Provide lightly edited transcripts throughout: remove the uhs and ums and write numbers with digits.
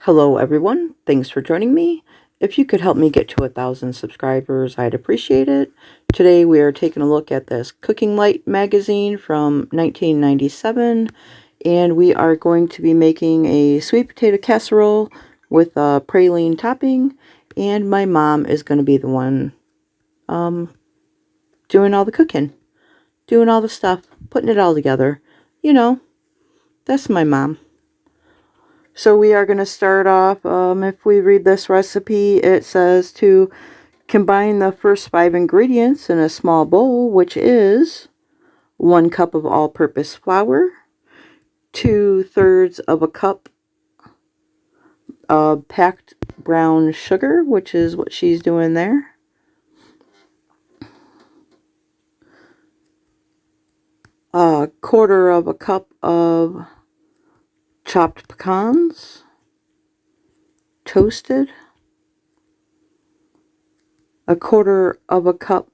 Hello everyone, thanks for joining me. If you could help me get to 1,000 subscribers, I'd appreciate it. Today we are taking a look at this Cooking Light magazine from 1997, and we are going to be making a sweet potato casserole with a praline topping, and my mom is going to be the one doing all the cooking, doing all the stuff, putting it all together. You know, that's my mom. So we are going to start off, if we read this recipe, it says to combine the first 5 ingredients in a small bowl, which is 1 cup of all-purpose flour, 2/3 of a cup of packed brown sugar, which is what she's doing there, a 1/4 of a cup of chopped pecans, toasted, a 1/4 of a cup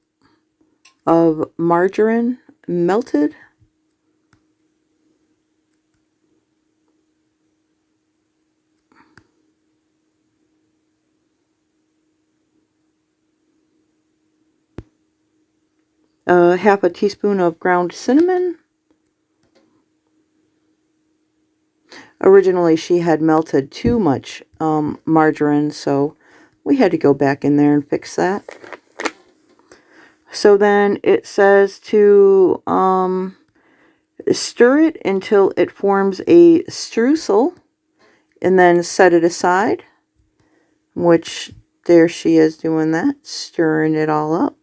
of margarine, melted, half a teaspoon of ground cinnamon. Originally she had melted too much margarine, so we had to go back in there and fix that. So then it says to stir it until it forms a streusel and then set it aside, which there she is doing that, stirring it all up.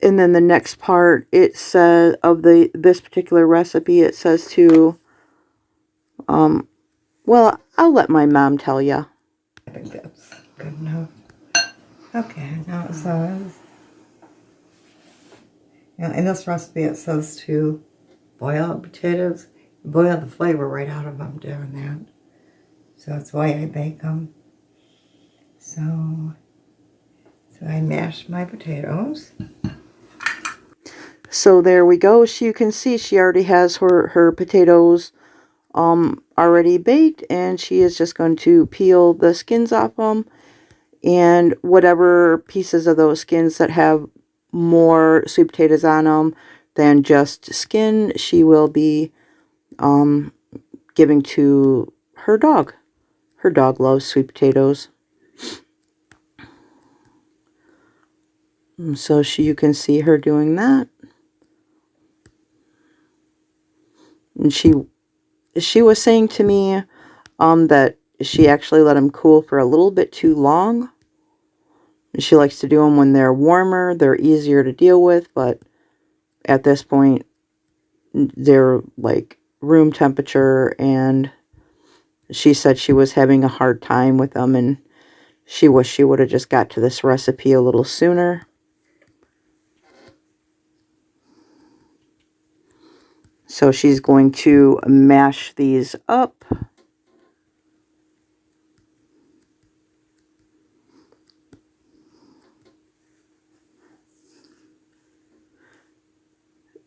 And then the next part, it says of this particular recipe, it says to, well, I'll let my mom tell you. I think that's good enough. Okay, now it says, in this recipe it says to boil up potatoes, boil the flavor right out of them doing that. So that's why I bake them. So I mash my potatoes. So there we go. You can see she already has her potatoes already baked, and she is just going to peel the skins off them, and whatever pieces of those skins that have more sweet potatoes on them than just skin, she will be giving to her dog. Her dog loves sweet potatoes. So you can see her doing that. And she was saying to me that she actually let them cool for a little bit too long. She likes to do them when they're warmer. They're easier to deal with, but at this point, they're like room temperature, and she said she was having a hard time with them, and she wished she would have just got to this recipe a little sooner. So she's going to mash these up.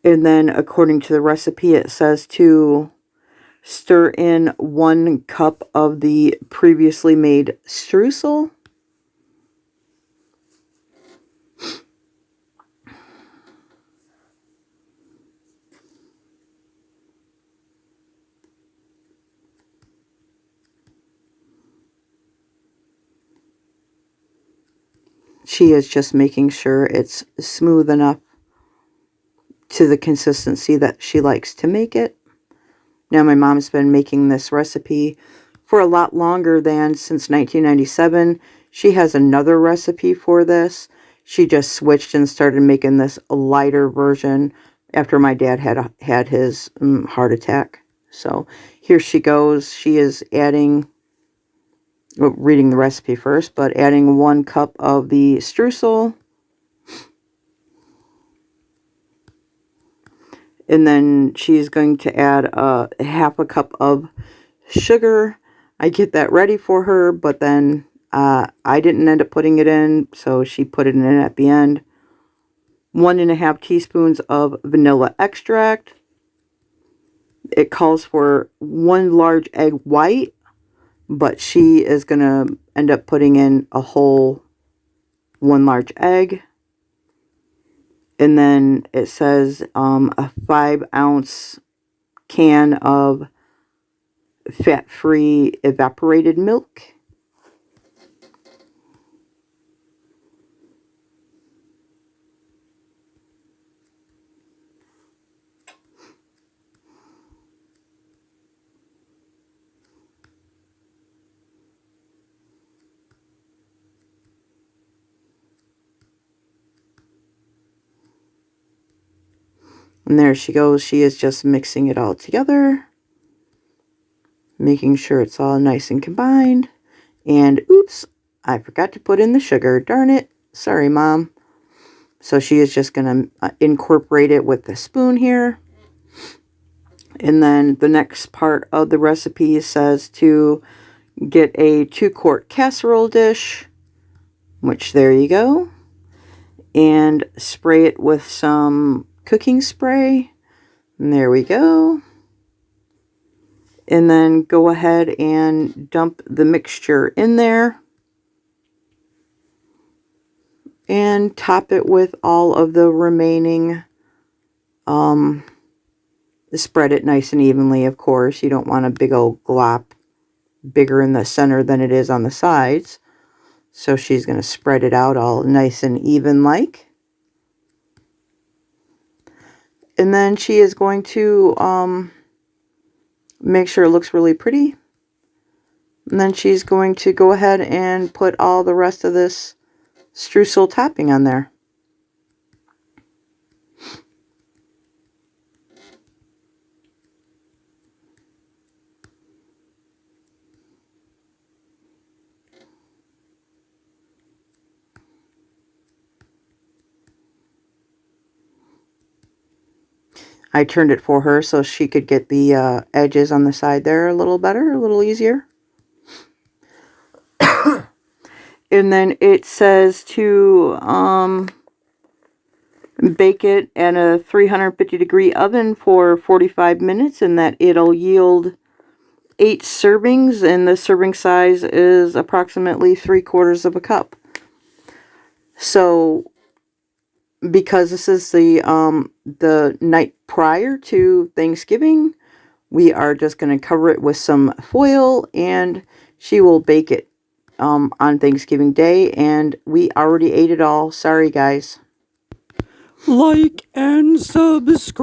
And then according to the recipe, it says to stir in 1 cup of the previously made streusel. She is just making sure it's smooth enough to the consistency that she likes to make it. Now, my mom's been making this recipe for a lot longer than since 1997. She has another recipe for this. She just switched and started making this lighter version after my dad had his heart attack. So here she goes. She is adding, well, reading the recipe first, but adding 1 cup of the streusel. And then she's going to add half a cup of sugar. I get that ready for her, but then I didn't end up putting it in, so she put it in at the end. 1.5 teaspoons of vanilla extract. It calls for 1 large egg white, but she is going to end up putting in a whole 1 large egg. And then it says a 5-ounce can of fat-free evaporated milk. And there she goes. She is just mixing it all together, making sure it's all nice and combined. And oops, I forgot to put in the sugar. Darn it. Sorry, Mom. So she is just going to incorporate it with the spoon here. And then the next part of the recipe says to get a 2-quart casserole dish, which there you go, and spray it with some cooking spray. And there we go. And then go ahead and dump the mixture in there. And top it with all of the remaining, spread it nice and evenly, of course. You don't want a big old glop bigger in the center than it is on the sides. So she's going to spread it out all nice and even like. And then she is going to make sure it looks really pretty. And then she's going to go ahead and put all the rest of this streusel topping on there. I turned it for her so she could get the edges on the side there a little better, a little easier. And then it says to bake it at a 350-degree oven for 45 minutes, and that it'll yield 8 servings, and the serving size is approximately 3/4 of a cup. So because this is the night prior to Thanksgiving, we are just going to cover it with some foil, and she will bake it on Thanksgiving Day, and we already ate it all. Sorry, guys. Like and subscribe.